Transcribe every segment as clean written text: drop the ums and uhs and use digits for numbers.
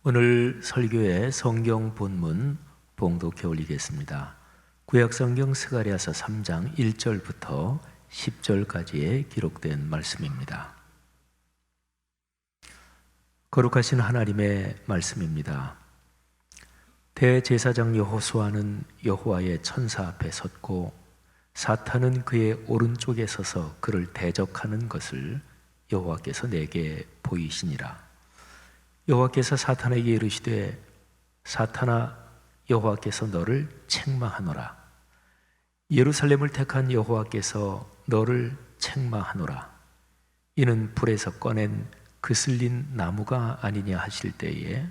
오늘 설교의 성경 본문 봉독해 올리겠습니다. 구약성경 스가랴서 3장 1절부터 10절까지에 기록된 말씀입니다. 거룩하신 하나님의 말씀입니다. 대제사장 여호수아는 여호와의 천사 앞에 섰고 사탄은 그의 오른쪽에 서서 그를 대적하는 것을 여호와께서 내게 보이시니라. 여호와께서 사탄에게 이르시되 사탄아, 여호와께서 너를 책망하노라. 예루살렘을 택한 여호와께서 너를 책망하노라. 이는 불에서 꺼낸 그슬린 나무가 아니냐 하실 때에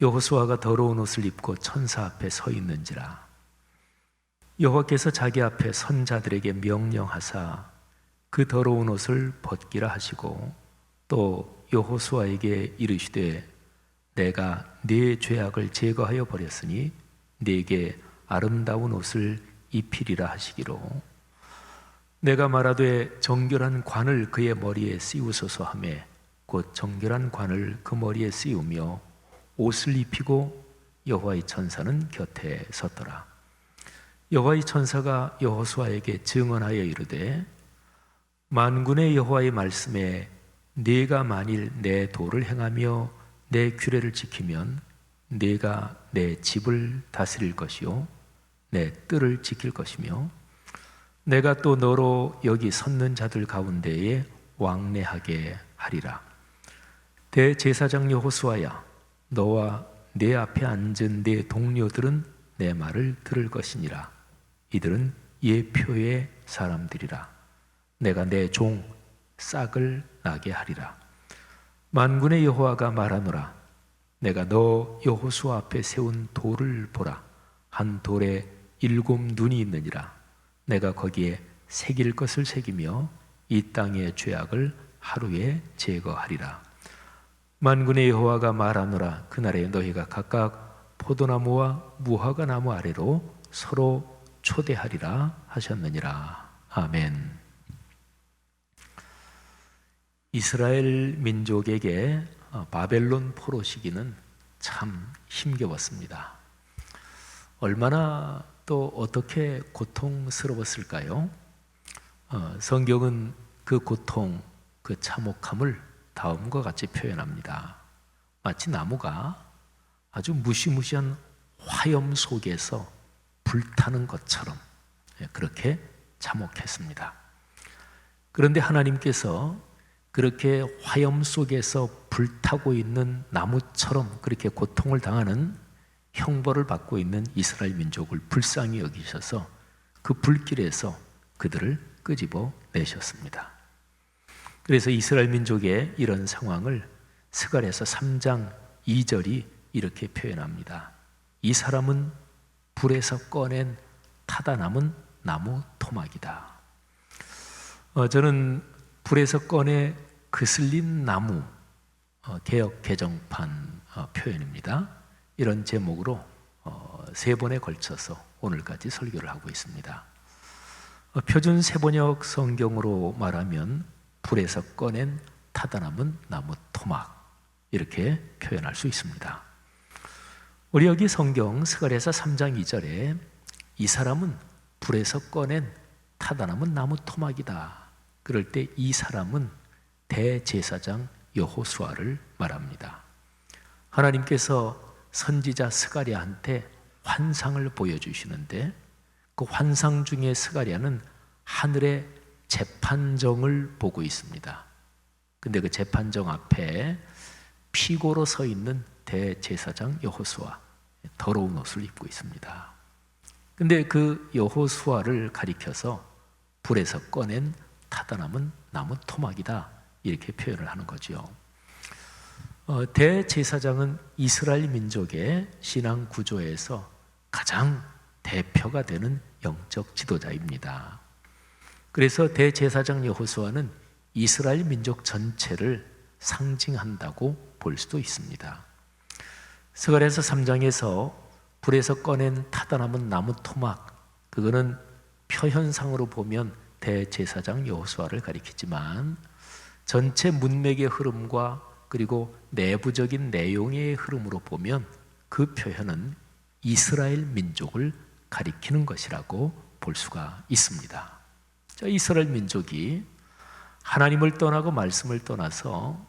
여호수아가 더러운 옷을 입고 천사 앞에 서 있는지라. 여호와께서 자기 앞에 선자들에게 명령하사 그 더러운 옷을 벗기라 하시고 또 여호수아에게 이르시되 내가 네 죄악을 제거하여 버렸으니 네게 아름다운 옷을 입히리라 하시기로 내가 말하되 정결한 관을 그의 머리에 씌우소서 하매 곧 정결한 관을 그 머리에 씌우며 옷을 입히고 여호와의 천사는 곁에 섰더라. 여호와의 천사가 여호수아에게 증언하여 이르되 만군의 여호와의 말씀에 네가 만일 내 도를 행하며 내 규례를 지키면 네가 내 집을 다스릴 것이요 내 뜰을 지킬 것이며 내가 또 너로 여기 섰는 자들 가운데에 왕래하게 하리라. 대제사장 여호수아야, 너와 내 앞에 앉은 내 동료들은 내 말을 들을 것이니라. 이들은 예표의 사람들이라. 내가 내 종 싹을 나게 하리라. 만군의 여호와가 말하노라. 내가 너 여호수아 앞에 세운 돌을 보라. 한 돌에 7 눈이 있느니라. 내가 거기에 새길 것을 새기며 이 땅의 죄악을 하루에 제거하리라. 만군의 여호와가 말하노라. 그날에 너희가 각각 포도나무와 무화과 나무 아래로 서로 초대하리라 하셨느니라. 아멘. 이스라엘 민족에게 바벨론 포로 시기는 참 힘겨웠습니다. 얼마나 또 어떻게 고통스러웠을까요? 성경은 그 고통, 그 참혹함을 다음과 같이 표현합니다. 마치 나무가 아주 무시무시한 화염 속에서 불타는 것처럼 그렇게 참혹했습니다. 그런데 하나님께서 그렇게 화염 속에서 불타고 있는 나무처럼 그렇게 고통을 당하는 형벌을 받고 있는 이스라엘 민족을 불쌍히 여기셔서 그 불길에서 그들을 끄집어 내셨습니다. 그래서 이스라엘 민족의 이런 상황을 스가랴서 3장 2절이 이렇게 표현합니다. 이 사람은 불에서 꺼낸 타다 남은 나무 토막이다. 저는 불에서 꺼내 그슬린 나무, 개역 개정판 표현입니다. 이런 제목으로 3번에 걸쳐서 오늘까지 설교를 하고 있습니다. 표준 세번역 성경으로 말하면 불에서 꺼낸 타다 남은 나무 토막, 이렇게 표현할 수 있습니다. 우리 여기 성경 스가랴서 3장 2절에 이 사람은 불에서 꺼낸 타다 남은 나무 토막이다. 그럴 때 이 사람은 대제사장 여호수아를 말합니다. 하나님께서 선지자 스가랴한테 환상을 보여주시는데 그 환상 중에 스가랴는 하늘의 재판정을 보고 있습니다. 근데 그 재판정 앞에 피고로 서 있는 대제사장 여호수아, 더러운 옷을 입고 있습니다. 근데 그 여호수아를 가리켜서 불에서 꺼낸 타다 남은 나무 토막이다, 이렇게 표현을 하는 거죠. 대제사장은 이스라엘 민족의 신앙 구조에서 가장 대표가 되는 영적 지도자입니다. 그래서 대제사장 여호수아는 이스라엘 민족 전체를 상징한다고 볼 수도 있습니다. 스가랴서 3장에서 불에서 꺼낸 타다 남은 나무 토막, 그거는 표현상으로 보면 대제사장 여호수아를 가리키지만 전체 문맥의 흐름과 그리고 내부적인 내용의 흐름으로 보면 그 표현은 이스라엘 민족을 가리키는 것이라고 볼 수가 있습니다. 자, 이스라엘 민족이 하나님을 떠나고 말씀을 떠나서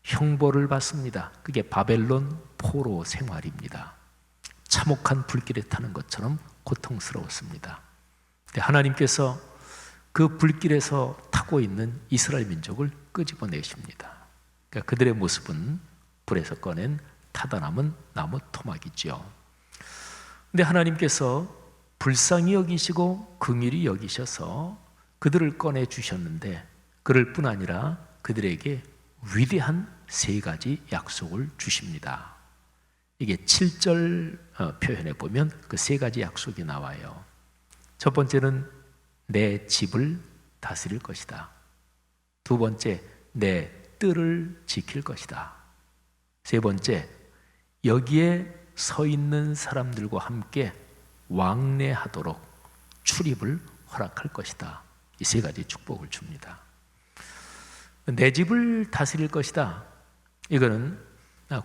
형벌을 받습니다. 그게 바벨론 포로 생활입니다. 참혹한 불길에 타는 것처럼 고통스러웠습니다. 하나님께서 그 불길에서 타고 있는 이스라엘 민족을 끄집어내십니다. 그러니까 그들의 모습은 불에서 꺼낸 타다 남은 나무 토막이죠. 근데 하나님께서 불쌍히 여기시고 긍휼히 여기셔서 그들을 꺼내 주셨는데, 그럴 뿐 아니라 그들에게 위대한 세 가지 약속을 주십니다. 이게 7절 표현에 보면 그 세 가지 약속이 나와요. 첫 번째는 내 집을 다스릴 것이다. 두 번째, 내 뜰을 지킬 것이다. 세 번째, 여기에 서 있는 사람들과 함께 왕래하도록 출입을 허락할 것이다. 이 세 가지 축복을 줍니다. 내 집을 다스릴 것이다. 이거는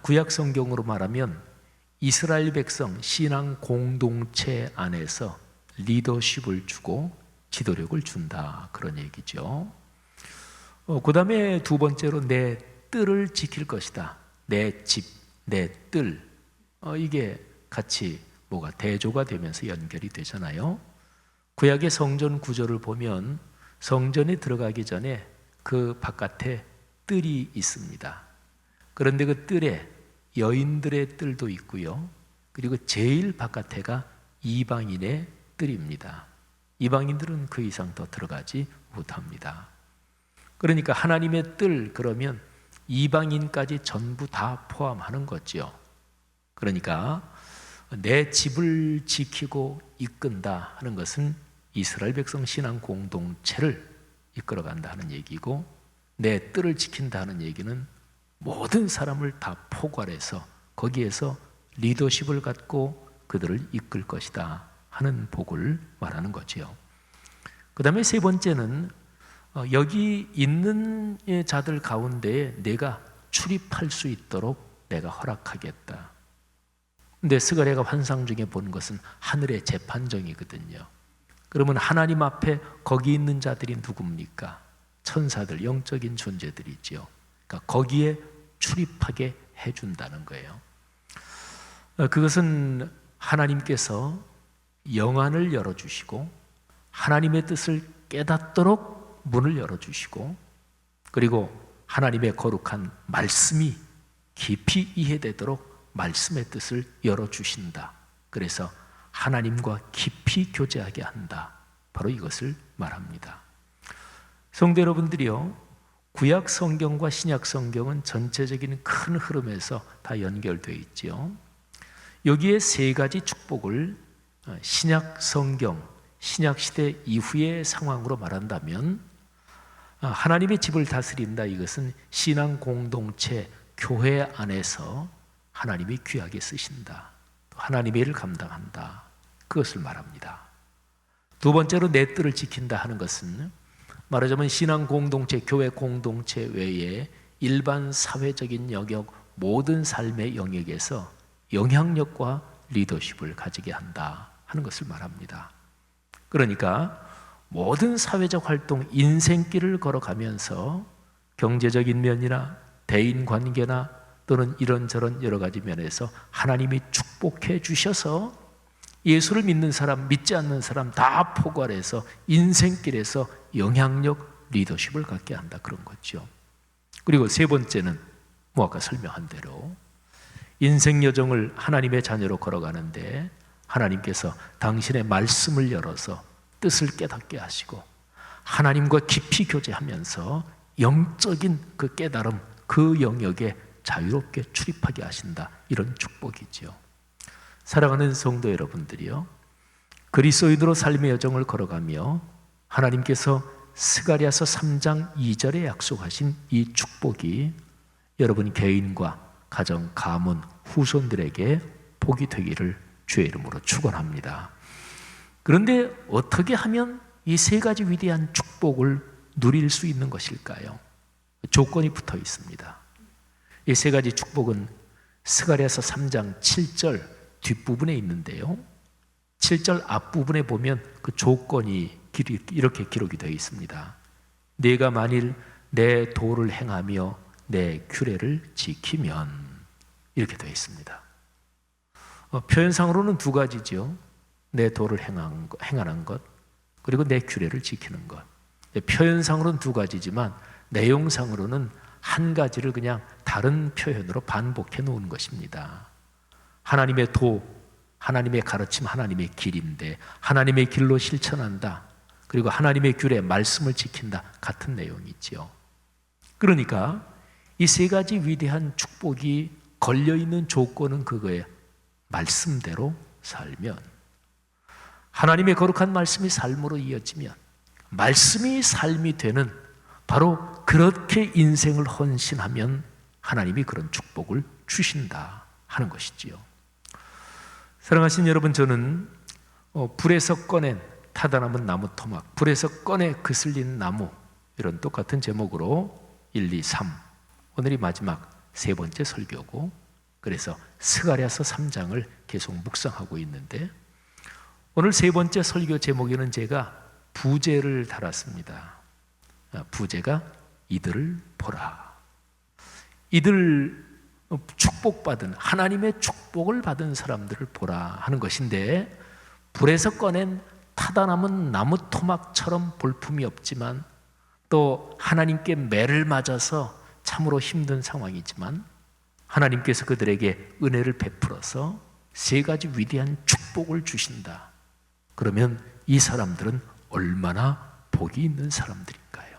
구약 성경으로 말하면 이스라엘 백성 신앙 공동체 안에서 리더십을 주고 지도력을 준다, 그런 얘기죠. 그 다음에 두 번째로 내 뜰을 지킬 것이다. 내 집, 내 뜰, 이게 같이 뭐가 대조가 되면서 연결이 되잖아요. 구약의 성전 구조를 보면 성전에 들어가기 전에 그 바깥에 뜰이 있습니다. 그런데 그 뜰에 여인들의 뜰도 있고요. 그리고 제일 바깥에가 이방인의 뜰입니다. 이방인들은 그 이상 더 들어가지 못합니다. 그러니까 하나님의 뜰, 그러면 이방인까지 전부 다 포함하는 거죠. 그러니까 내 집을 지키고 이끈다 하는 것은 이스라엘 백성 신앙 공동체를 이끌어간다 하는 얘기고, 내 뜰을 지킨다 하는 얘기는 모든 사람을 다 포괄해서 거기에서 리더십을 갖고 그들을 이끌 것이다 하는 복을 말하는 거지요. 그 다음에 세 번째는 여기 있는 자들 가운데에 내가 출입할 수 있도록 내가 허락하겠다. 근데 스가랴가 환상 중에 본 것은 하늘의 재판정이거든요. 그러면 하나님 앞에 거기 있는 자들이 누굽니까? 천사들, 영적인 존재들이죠. 그러니까 거기에 출입하게 해준다는 거예요. 그것은 하나님께서 영안을 열어주시고 하나님의 뜻을 깨닫도록 문을 열어주시고, 그리고 하나님의 거룩한 말씀이 깊이 이해되도록 말씀의 뜻을 열어주신다. 그래서 하나님과 깊이 교제하게 한다. 바로 이것을 말합니다. 성도 여러분들이요, 구약 성경과 신약 성경은 전체적인 큰 흐름에서 다 연결되어 있지요. 여기에 세 가지 축복을 신약 성경, 신약 시대 이후의 상황으로 말한다면, 하나님의 집을 다스린다, 이것은 신앙 공동체, 교회 안에서 하나님이 귀하게 쓰신다, 하나님의 일을 감당한다, 그것을 말합니다. 두 번째로 내 뜰을 지킨다 하는 것은 말하자면 신앙 공동체, 교회 공동체 외에 일반 사회적인 영역, 모든 삶의 영역에서 영향력과 리더십을 가지게 한다 하는 것을 말합니다. 그러니까 모든 사회적 활동, 인생길을 걸어가면서 경제적인 면이나 대인관계나 또는 이런저런 여러 가지 면에서 하나님이 축복해 주셔서 예수를 믿는 사람, 믿지 않는 사람 다 포괄해서 인생길에서 영향력, 리더십을 갖게 한다, 그런 거죠. 그리고 세 번째는 아까 설명한 대로 인생 여정을 하나님의 자녀로 걸어가는데 하나님께서 당신의 말씀을 열어서 뜻을 깨닫게 하시고 하나님과 깊이 교제하면서 영적인 그 깨달음, 그 영역에 자유롭게 출입하게 하신다, 이런 축복이죠. 사랑하는 성도 여러분들이요, 그리스도인으로 삶의 여정을 걸어가며 하나님께서 스가랴서 3장 2절에 약속하신 이 축복이 여러분 개인과 가정, 가문, 후손들에게 복이 되기를 주의 이름으로 축원합니다. 그런데 어떻게 하면 이 세 가지 위대한 축복을 누릴 수 있는 것일까요? 조건이 붙어 있습니다. 이 세 가지 축복은 스가랴서 3장 7절 뒷부분에 있는데요, 7절 앞부분에 보면 그 조건이 이렇게 기록이 되어 있습니다. 네가 만일 내 도를 행하며 내 규례를 지키면, 이렇게 되어 있습니다. 표현상으로는 두 가지죠. 내 도를 행하는 것, 그리고 내 규례를 지키는 것. 표현상으로는 두 가지지만 내용상으로는 한 가지를 그냥 다른 표현으로 반복해 놓은 것입니다. 하나님의 도, 하나님의 가르침, 하나님의 길인데 하나님의 길로 실천한다, 그리고 하나님의 규례, 말씀을 지킨다, 같은 내용이지요. 그러니까 이 세 가지 위대한 축복이 걸려있는 조건은 그거예요. 말씀대로 살면, 하나님의 거룩한 말씀이 삶으로 이어지면, 말씀이 삶이 되는, 바로 그렇게 인생을 헌신하면 하나님이 그런 축복을 주신다 하는 것이지요. 사랑하신 여러분, 저는 불에서 꺼낸 타다 남은 나무 토막, 불에서 꺼내 그슬린 나무, 이런 똑같은 제목으로 1, 2, 3, 오늘이 마지막 세 번째 설교고, 그래서 스가랴서 3장을 계속 묵상하고 있는데, 오늘 세 번째 설교 제목에는 제가 부제를 달았습니다. 부제가 이들을 보라. 이들 축복받은, 하나님의 축복을 받은 사람들을 보라 하는 것인데, 불에서 꺼낸 타다 남은 나무 토막처럼 볼품이 없지만, 또 하나님께 매를 맞아서 참으로 힘든 상황이지만 하나님께서 그들에게 은혜를 베풀어서 세 가지 위대한 축복을 주신다. 그러면 이 사람들은 얼마나 복이 있는 사람들인가요?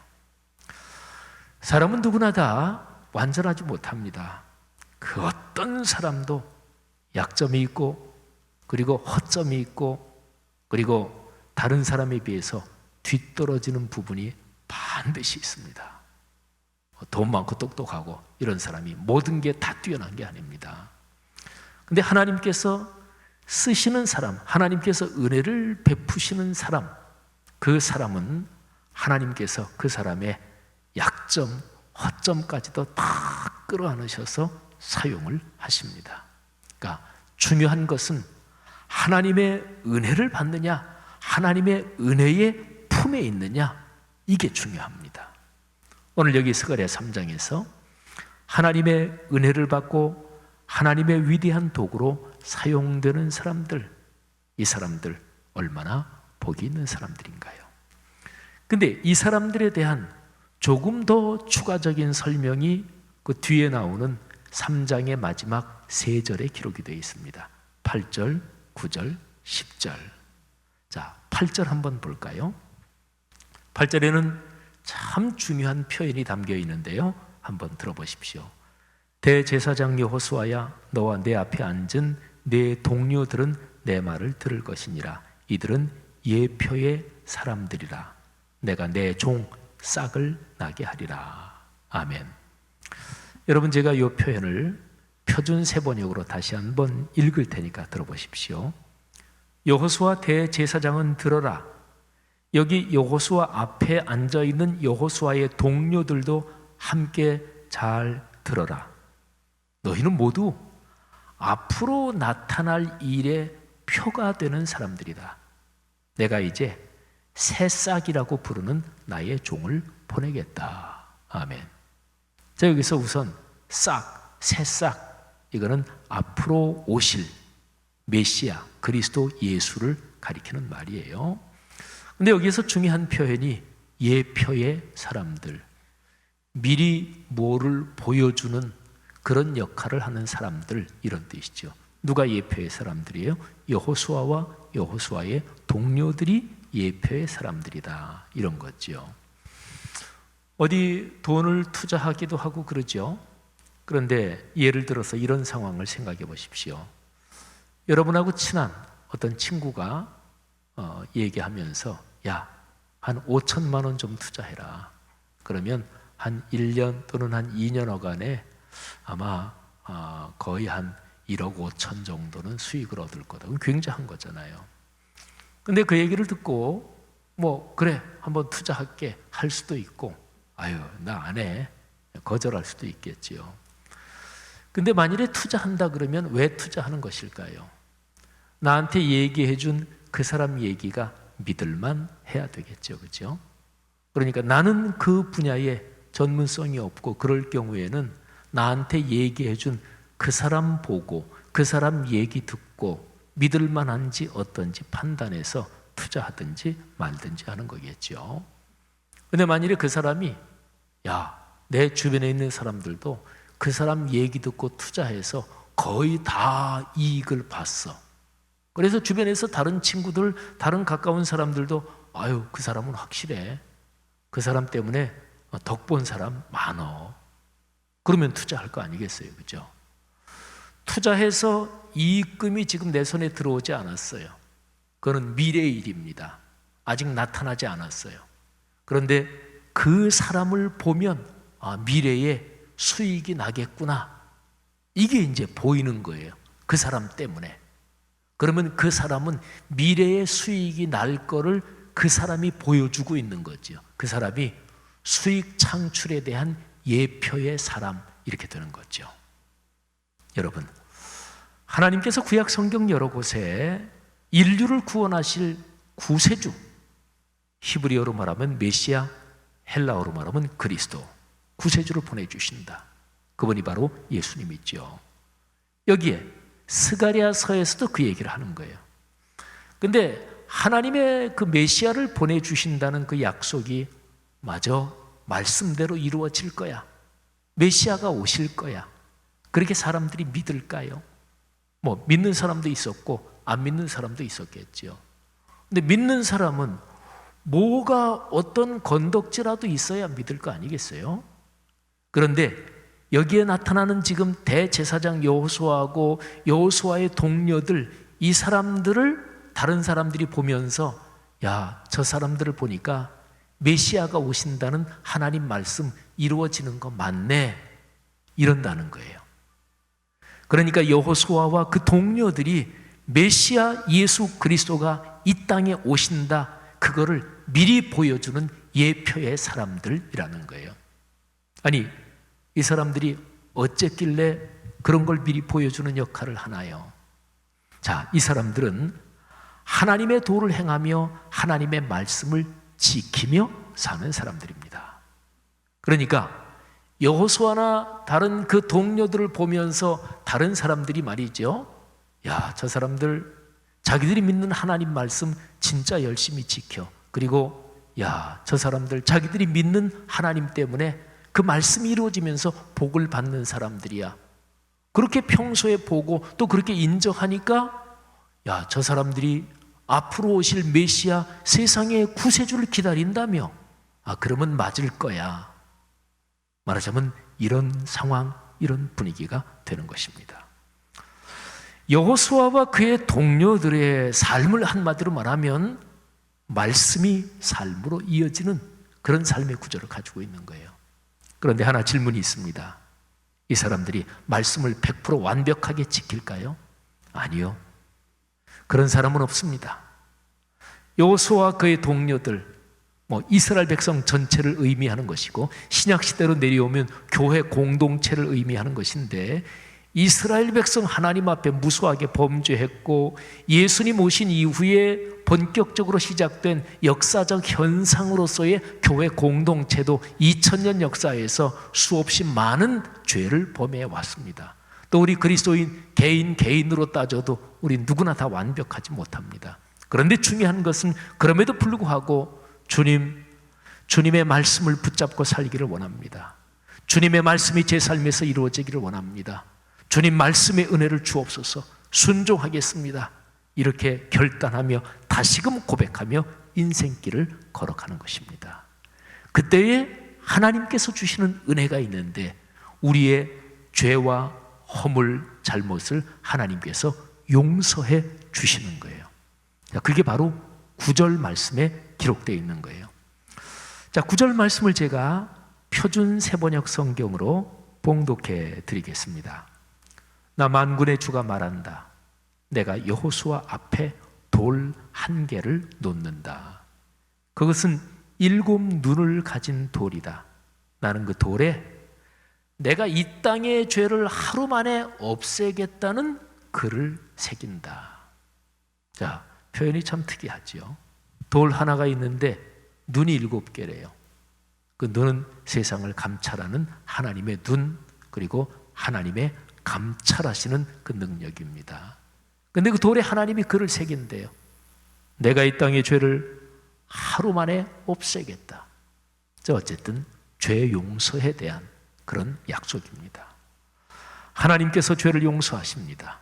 사람은 누구나 다 완전하지 못합니다. 그 어떤 사람도 약점이 있고, 그리고 허점이 있고, 그리고 다른 사람에 비해서 뒤떨어지는 부분이 반드시 있습니다. 돈 많고 똑똑하고 이런 사람이 모든 게 다 뛰어난 게 아닙니다. 근데 하나님께서 쓰시는 사람, 하나님께서 은혜를 베푸시는 사람, 그 사람은 하나님께서 그 사람의 약점, 허점까지도 다 끌어안으셔서 사용을 하십니다. 그러니까 중요한 것은 하나님의 은혜를 받느냐, 하나님의 은혜의 품에 있느냐, 이게 중요합니다. 오늘 여기 스가랴 3장에서 하나님의 은혜를 받고 하나님의 위대한 도구로 사용되는 사람들, 이 사람들 얼마나 복이 있는 사람들인가요? 근데 이 사람들에 대한 조금 더 추가적인 설명이 그 뒤에 나오는 3장의 마지막 세 절에 기록이 되어 있습니다. 8절, 9절, 10절. 자, 8절 한번 볼까요? 8절에는 참 중요한 표현이 담겨 있는데요, 한번 들어보십시오. 대제사장 여호수아야, 너와 내 앞에 앉은 내 동료들은 내 말을 들을 것이니라. 이들은 예표의 사람들이라. 내가 내 종 싹을 나게 하리라. 아멘. 여러분, 제가 이 표현을 표준 세번역으로 다시 한번 읽을 테니까 들어보십시오. 여호수아 대제사장은 들어라. 여기 여호수아 앞에 앉아있는 여호수아의 동료들도 함께 잘 들어라. 너희는 모두 앞으로 나타날 일의 표가 되는 사람들이다. 내가 이제 새싹이라고 부르는 나의 종을 보내겠다. 아멘. 자, 여기서 우선 싹, 새싹, 이거는 앞으로 오실 메시아, 그리스도 예수를 가리키는 말이에요. 근데 여기에서 중요한 표현이 예표의 사람들, 미리 뭐를 보여주는 그런 역할을 하는 사람들, 이런 뜻이죠. 누가 예표의 사람들이에요? 여호수아와 여호수아의 동료들이 예표의 사람들이다, 이런 거죠. 어디 돈을 투자하기도 하고 그러죠. 그런데 예를 들어서 이런 상황을 생각해 보십시오. 여러분하고 친한 어떤 친구가 얘기하면서 야, 한 5천만 원 좀 투자해라. 그러면 한 1년 또는 한 2년여간에 아마 거의 한 1억 5천 정도는 수익을 얻을 거다. 그건 굉장한 거잖아요. 근데 그 얘기를 듣고 뭐 그래, 한번 투자할게 할 수도 있고, 아유, 나 안 해, 거절할 수도 있겠지요. 근데 만일에 투자한다 그러면 왜 투자하는 것일까요? 나한테 얘기해 준 그 사람 얘기가 믿을만 해야 되겠죠. 그죠? 그러니까 나는 그 분야에 전문성이 없고 그럴 경우에는 나한테 얘기해 준 그 사람 보고 그 사람 얘기 듣고 믿을 만한지 어떤지 판단해서 투자하든지 말든지 하는 거겠죠. 근데 만일에 그 사람이 내 주변에 있는 사람들도 그 사람 얘기 듣고 투자해서 거의 다 이익을 봤어. 그래서 주변에서 다른 친구들, 다른 가까운 사람들도 그 사람은 확실해. 그 사람 때문에 덕 본 사람 많어. 그러면 투자할 거 아니겠어요, 그죠? 투자해서 이익금이 지금 내 손에 들어오지 않았어요. 그거는 미래의 일입니다. 아직 나타나지 않았어요. 그런데 그 사람을 보면 미래에 수익이 나겠구나. 이게 이제 보이는 거예요. 그 사람 때문에. 그러면 그 사람은 미래의 수익이 날 거를 그 사람이 보여주고 있는 거죠. 그 사람이 수익 창출에 대한 예표의 사람, 이렇게 되는 거죠. 여러분, 하나님께서 구약 성경 여러 곳에 인류를 구원하실 구세주, 히브리어로 말하면 메시아, 헬라어로 말하면 그리스도, 구세주를 보내주신다. 그분이 바로 예수님이죠. 여기에 스가랴서에서도 그 얘기를 하는 거예요. 근데 하나님의 그 메시아를 보내주신다는 그 약속이 마저 말씀대로 이루어질 거야. 메시아가 오실 거야. 그렇게 사람들이 믿을까요? 믿는 사람도 있었고 안 믿는 사람도 있었겠죠. 근데 믿는 사람은 뭐가 어떤 건덕지라도 있어야 믿을 거 아니겠어요? 그런데 여기에 나타나는 지금 대제사장 여호수아하고 여호수아의 동료들, 이 사람들을 다른 사람들이 보면서 저 사람들을 보니까 메시아가 오신다는 하나님 말씀 이루어지는 거 맞네, 이런다는 거예요. 그러니까 여호수아와 그 동료들이 메시아 예수 그리스도가 이 땅에 오신다, 그거를 미리 보여주는 예표의 사람들이라는 거예요. 아니, 이 사람들이 어쨌길래 그런 걸 미리 보여주는 역할을 하나요? 자, 이 사람들은 하나님의 도를 행하며 하나님의 말씀을 지키며 사는 사람들입니다. 그러니까 여호수아나 다른 그 동료들을 보면서 다른 사람들이 말이죠, 저 사람들 자기들이 믿는 하나님 말씀 진짜 열심히 지켜. 그리고 저 사람들 자기들이 믿는 하나님 때문에 그 말씀이 이루어지면서 복을 받는 사람들이야. 그렇게 평소에 보고 또 그렇게 인정하니까 저 사람들이 앞으로 오실 메시아, 세상의 구세주를 기다린다며 그러면 맞을 거야. 말하자면 이런 상황, 이런 분위기가 되는 것입니다. 여호수아와 그의 동료들의 삶을 한마디로 말하면 말씀이 삶으로 이어지는 그런 삶의 구조를 가지고 있는 거예요. 그런데 하나 질문이 있습니다. 이 사람들이 말씀을 100% 완벽하게 지킬까요? 아니요. 그런 사람은 없습니다. 여호수아와 그의 동료들, 이스라엘 백성 전체를 의미하는 것이고 신약시대로 내려오면 교회 공동체를 의미하는 것인데, 이스라엘 백성 하나님 앞에 무수하게 범죄했고 예수님 오신 이후에 본격적으로 시작된 역사적 현상으로서의 교회 공동체도 2000년 역사에서 수없이 많은 죄를 범해 왔습니다. 또 우리 그리스도인 개인으로 따져도 우리 누구나 다 완벽하지 못합니다. 그런데 중요한 것은 그럼에도 불구하고 주님의 말씀을 붙잡고 살기를 원합니다. 주님의 말씀이 제 삶에서 이루어지기를 원합니다. 주님 말씀의 은혜를 주옵소서, 순종하겠습니다. 이렇게 결단하며 다시금 고백하며 인생길을 걸어가는 것입니다. 그때에 하나님께서 주시는 은혜가 있는데 우리의 죄와 허물, 잘못을 하나님께서 용서해 주시는 거예요. 그게 바로 9절 말씀에 기록되어 있는 거예요. 자, 9절 말씀을 제가 표준 세번역 성경으로 봉독해 드리겠습니다. 나 만군의 주가 말한다. 내가 여호수아 앞에 돌 한 개를 놓는다. 그것은 7 눈을 가진 돌이다. 나는 그 돌에 내가 이 땅의 죄를 하루 만에 없애겠다는 글을 새긴다. 자, 표현이 참 특이하죠. 돌 하나가 있는데 눈이 7개래요. 그 눈은 세상을 감찰하는 하나님의 눈, 그리고 하나님의 감찰하시는 그 능력입니다. 근데 그 돌에 하나님이 글을 새긴대요. 내가 이 땅의 죄를 하루 만에 없애겠다. 어쨌든 죄 용서에 대한 그런 약속입니다. 하나님께서 죄를 용서하십니다.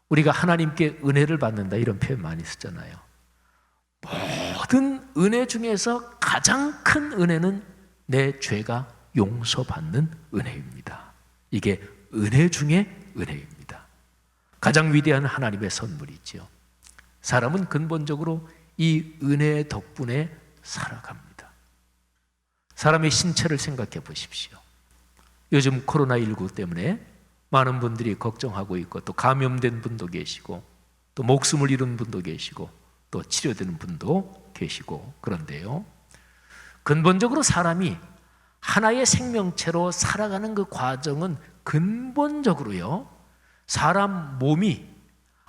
우리가 하나님께 은혜를 받는다 이런 표현 많이 쓰잖아요. 모든 은혜 중에서 가장 큰 은혜는 내 죄가 용서받는 은혜입니다. 이게 은혜 중에 은혜입니다. 가장 위대한 하나님의 선물이지요. 사람은 근본적으로 이 은혜 덕분에 살아갑니다. 사람의 신체를 생각해 보십시오. 요즘 코로나19 때문에 많은 분들이 걱정하고 있고, 또 감염된 분도 계시고, 또 목숨을 잃은 분도 계시고, 또 치료되는 분도 계시고, 그런데요, 근본적으로 사람이 하나의 생명체로 살아가는 그 과정은 근본적으로요, 사람 몸이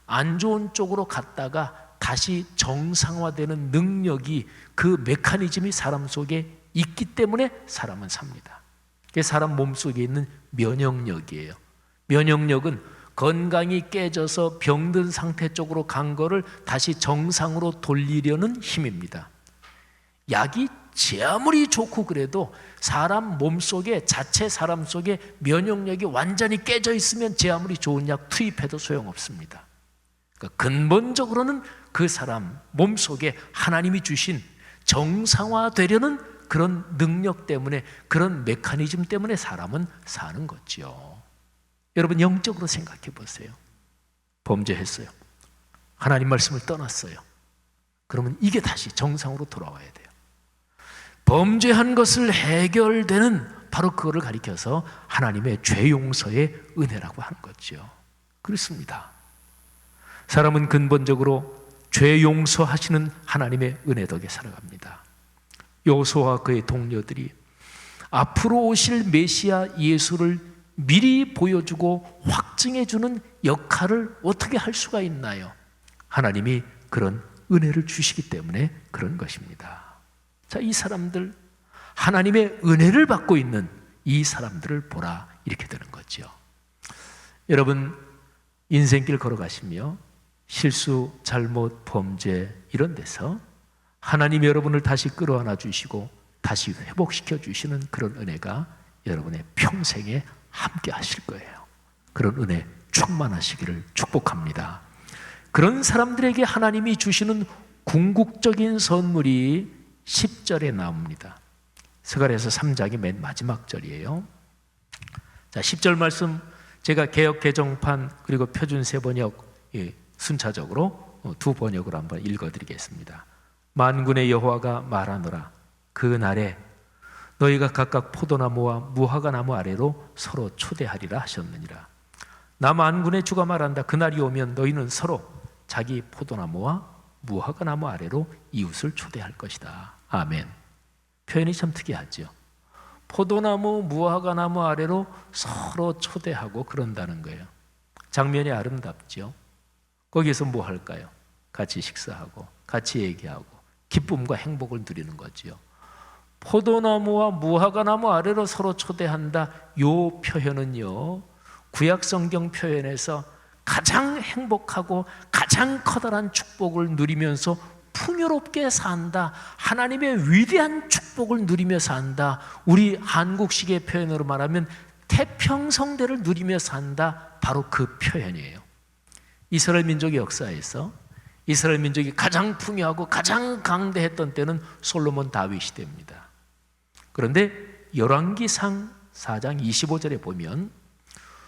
안 좋은 쪽으로 갔다가 다시 정상화되는 능력이, 그 메커니즘이 사람 속에 있기 때문에 사람은 삽니다. 그게 사람 몸속에 있는 면역력이에요. 면역력은 건강이 깨져서 병든 상태 쪽으로 간 거를 다시 정상으로 돌리려는 힘입니다. 약이 제 아무리 좋고 그래도 사람 몸속에, 자체 사람 속에 면역력이 완전히 깨져 있으면 제 아무리 좋은 약 투입해도 소용없습니다. 그러니까 근본적으로는 그 사람 몸속에 하나님이 주신 정상화되려는 그런 능력 때문에, 그런 메커니즘 때문에 사람은 사는 거죠. 여러분, 영적으로 생각해 보세요. 범죄했어요. 하나님 말씀을 떠났어요. 그러면 이게 다시 정상으로 돌아와야 돼요. 범죄한 것을 해결되는, 바로 그거를 가리켜서 하나님의 죄 용서의 은혜라고 하는 거죠. 그렇습니다. 사람은 근본적으로 죄 용서하시는 하나님의 은혜 덕에 살아갑니다. 여호수아와 그의 동료들이 앞으로 오실 메시아 예수를 미리 보여주고 확증해주는 역할을 어떻게 할 수가 있나요? 하나님이 그런 은혜를 주시기 때문에 그런 것입니다. 자, 이 사람들, 하나님의 은혜를 받고 있는 이 사람들을 보라, 이렇게 되는 거죠. 여러분, 인생길 걸어가시며 실수, 잘못, 범죄 이런 데서 하나님이 여러분을 다시 끌어안아 주시고 다시 회복시켜 주시는 그런 은혜가 여러분의 평생에 함께 하실 거예요. 그런 은혜 충만하시기를 축복합니다. 그런 사람들에게 하나님이 주시는 궁극적인 선물이 10절에 나옵니다. 스가랴서 3장의 맨 마지막 절이에요. 자, 10절 말씀 제가 개역 개정판 그리고 표준세 번역 순차적으로 두 번역으로 한번 읽어드리겠습니다. 만군의 여호와가 말하노라. 그 날에 너희가 각각 포도나무와 무화과나무 아래로 서로 초대하리라 하셨느니라. 나 만군의 주가 말한다. 그날이 오면 너희는 서로 자기 포도나무와 무화과나무 아래로 이웃을 초대할 것이다. 아멘. 표현이 참 특이하죠. 포도나무, 무화과나무 아래로 서로 초대하고 그런다는 거예요. 장면이 아름답죠. 거기에서 뭐 할까요? 같이 식사하고 같이 얘기하고 기쁨과 행복을 누리는 거지요. 포도나무와 무화과나무 아래로 서로 초대한다. 요 표현은요, 구약성경 표현에서 가장 행복하고 가장 커다란 축복을 누리면서 풍요롭게 산다, 하나님의 위대한 축복을 누리며 산다, 우리 한국식의 표현으로 말하면 태평성대를 누리며 산다, 바로 그 표현이에요. 이스라엘 민족의 역사에서 이스라엘 민족이 가장 풍요하고 가장 강대했던 때는 솔로몬 다윗 시대입니다. 그런데 열왕기상 4장 25절에 보면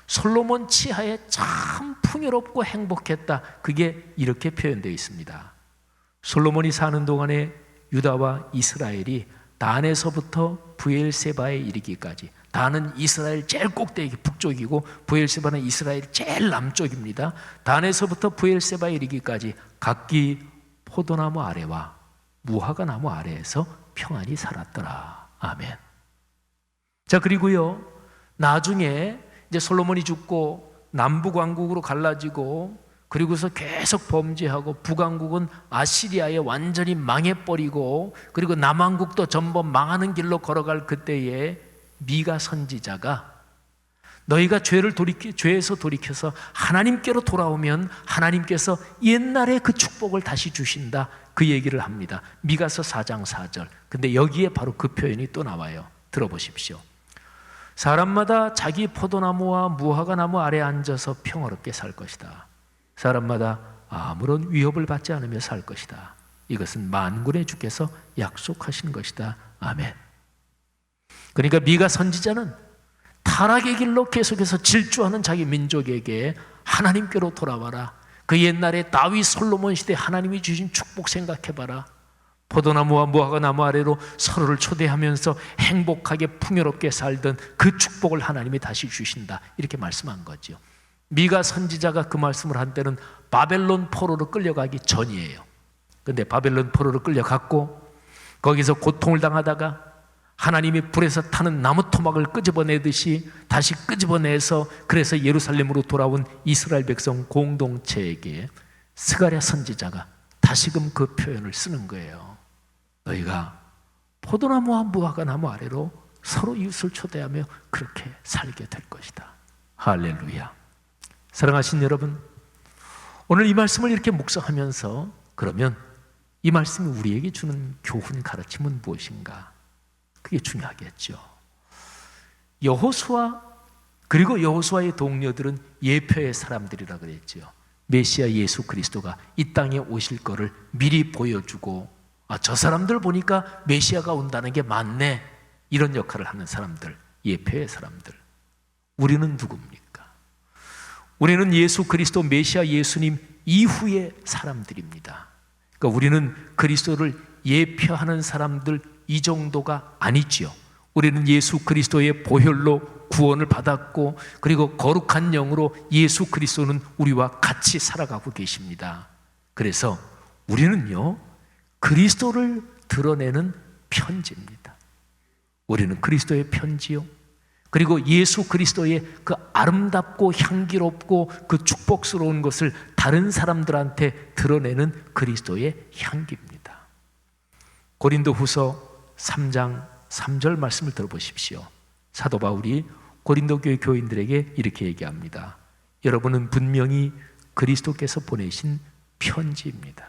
솔로몬 치하에 참 풍요롭고 행복했다, 그게 이렇게 표현되어 있습니다. 솔로몬이 사는 동안에 유다와 이스라엘이 단에서부터 브엘세바에 이르기까지, 단은 이스라엘 제일 꼭대기 북쪽이고 브엘세바는 이스라엘 제일 남쪽입니다. 단에서부터 브엘세바에 이르기까지 각기 포도나무 아래와 무화과나무 아래에서 평안히 살았더라. 아멘. 자, 그리고요, 나중에 이제 솔로몬이 죽고 남북왕국으로 갈라지고 그리고서 계속 범죄하고 북왕국은 아시리아에 완전히 망해버리고 그리고 남왕국도 전부 망하는 길로 걸어갈 그때에 미가 선지자가 너희가 죄에서 돌이켜서 하나님께로 돌아오면 하나님께서 옛날의 그 축복을 다시 주신다, 그 얘기를 합니다. 미가서 4장 4절. 근데 여기에 바로 그 표현이 또 나와요. 들어보십시오. 사람마다 자기 포도나무와 무화과나무 아래 앉아서 평화롭게 살 것이다. 사람마다 아무런 위협을 받지 않으며 살 것이다. 이것은 만군의 주께서 약속하신 것이다. 아멘. 그러니까 미가 선지자는 타락의 길로 계속해서 질주하는 자기 민족에게 하나님께로 돌아와라. 그 옛날에 다윗 솔로몬 시대 하나님이 주신 축복 생각해봐라. 포도나무와 무화과나무 아래로 서로를 초대하면서 행복하게 풍요롭게 살던 그 축복을 하나님이 다시 주신다, 이렇게 말씀한 거죠. 미가 선지자가 그 말씀을 한 때는 바벨론 포로로 끌려가기 전이에요. 그런데 바벨론 포로로 끌려갔고 거기서 고통을 당하다가 하나님이 불에서 타는 나무 토막을 끄집어내듯이 다시 끄집어내서 그래서 예루살렘으로 돌아온 이스라엘 백성 공동체에게 스가랴 선지자가 다시금 그 표현을 쓰는 거예요. 너희가 포도나무와 무화과나무 아래로 서로 이웃을 초대하며 그렇게 살게 될 것이다. 할렐루야. 사랑하신 여러분, 오늘 이 말씀을 이렇게 묵상하면서 그러면 이 말씀이 우리에게 주는 교훈, 가르침은 무엇인가? 그게 중요하겠죠. 여호수아 그리고 여호수아의 동료들은 예표의 사람들이라 그랬죠. 메시아 예수 그리스도가 이 땅에 오실 거를 미리 보여주고 저 사람들 보니까 메시아가 온다는 게 맞네, 이런 역할을 하는 사람들, 예표의 사람들. 우리는 누굽니까? 우리는 예수 그리스도 메시아 예수님 이후의 사람들입니다. 그러니까 우리는 그리스도를 예표하는 사람들 이 정도가 아니지요. 우리는 예수 그리스도의 보혈로 구원을 받았고 그리고 거룩한 영으로 예수 그리스도는 우리와 같이 살아가고 계십니다. 그래서 우리는요, 그리스도를 드러내는 편지입니다. 우리는 그리스도의 편지요, 그리고 예수 그리스도의 그 아름답고 향기롭고 그 축복스러운 것을 다른 사람들한테 드러내는 그리스도의 향기입니다. 고린도후서 3장 3절 말씀을 들어보십시오. 사도 바울이 고린도 교회 교인들에게 이렇게 얘기합니다. 여러분은 분명히 그리스도께서 보내신 편지입니다.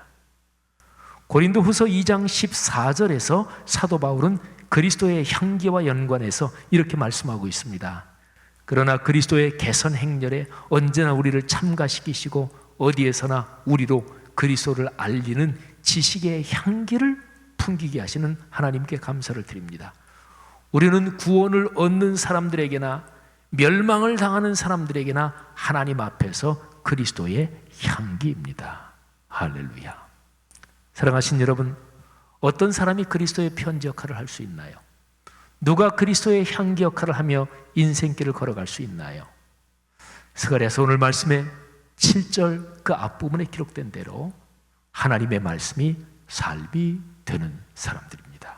고린도후서 2장 14절에서 사도 바울은 그리스도의 향기와 연관해서 이렇게 말씀하고 있습니다. 그러나 그리스도의 개선 행렬에 언제나 우리를 참가시키시고 어디에서나 우리로 그리스도를 알리는 지식의 향기를 풍기게 하시는 하나님께 감사를 드립니다. 우리는 구원을 얻는 사람들에게나 멸망을 당하는 사람들에게나 하나님 앞에서 그리스도의 향기입니다. 할렐루야. 사랑하신 여러분, 어떤 사람이 그리스도의 편지 역할을 할 수 있나요? 누가 그리스도의 향기 역할을 하며 인생길을 걸어갈 수 있나요? 스가랴서 오늘 말씀에 7절 그 앞부분에 기록된 대로 하나님의 말씀이 삶이 되는 사람들입니다.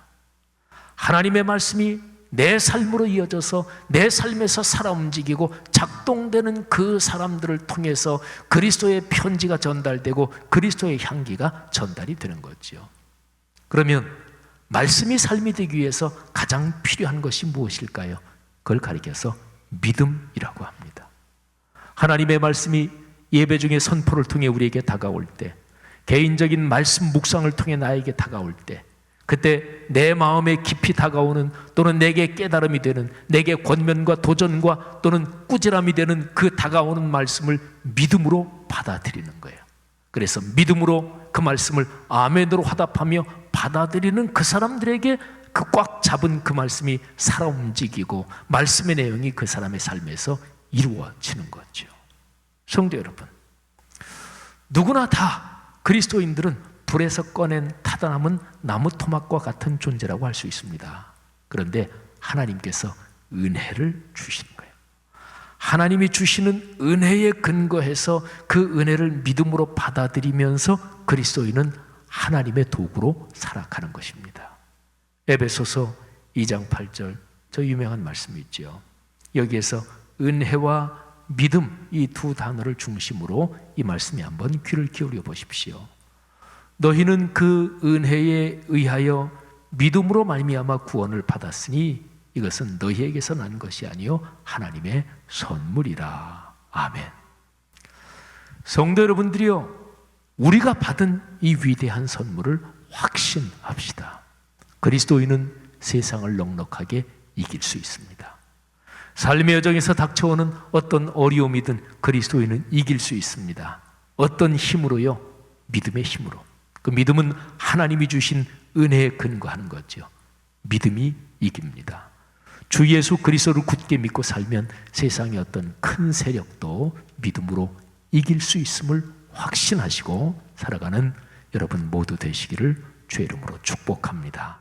하나님의 말씀이 내 삶으로 이어져서 내 삶에서 살아 움직이고 작동되는 그 사람들을 통해서 그리스도의 편지가 전달되고 그리스도의 향기가 전달이 되는 거죠. 그러면 말씀이 삶이 되기 위해서 가장 필요한 것이 무엇일까요? 그걸 가리켜서 믿음이라고 합니다. 하나님의 말씀이 예배 중에 선포를 통해 우리에게 다가올 때, 개인적인 말씀 묵상을 통해 나에게 다가올 때, 그때 내 마음에 깊이 다가오는 또는 내게 깨달음이 되는, 내게 권면과 도전과 또는 꾸지람이 되는 그 다가오는 말씀을 믿음으로 받아들이는 거예요. 그래서 믿음으로 그 말씀을 아멘으로 화답하며 받아들이는 그 사람들에게 그 꽉 잡은 그 말씀이 살아 움직이고 말씀의 내용이 그 사람의 삶에서 이루어지는 거죠. 성도 여러분, 누구나 다 그리스도인들은 불에서 꺼낸 타다 남은 나무 토막과 같은 존재라고 할 수 있습니다. 그런데 하나님께서 은혜를 주시는 거예요. 하나님이 주시는 은혜에 근거해서 그 은혜를 믿음으로 받아들이면서 그리스도인은 하나님의 도구로 살아가는 것입니다. 에베소서 2장 8절 저 유명한 말씀이 있죠. 여기에서 은혜와 믿음, 이 두 단어를 중심으로 이 말씀에 한번 귀를 기울여 보십시오. 너희는 그 은혜에 의하여 믿음으로 말미암아 구원을 받았으니 이것은 너희에게서 난 것이 아니요 하나님의 선물이라. 아멘. 성도 여러분들이요, 우리가 받은 이 위대한 선물을 확신합시다. 그리스도인은 세상을 넉넉하게 이길 수 있습니다. 삶의 여정에서 닥쳐오는 어떤 어려움이든 그리스도인은 이길 수 있습니다. 어떤 힘으로요? 믿음의 힘으로. 그 믿음은 하나님이 주신 은혜에 근거하는 거죠. 믿음이 이깁니다. 주 예수 그리스도를 굳게 믿고 살면 세상의 어떤 큰 세력도 믿음으로 이길 수 있음을 확신하시고 살아가는 여러분 모두 되시기를 주의 이름으로 축복합니다.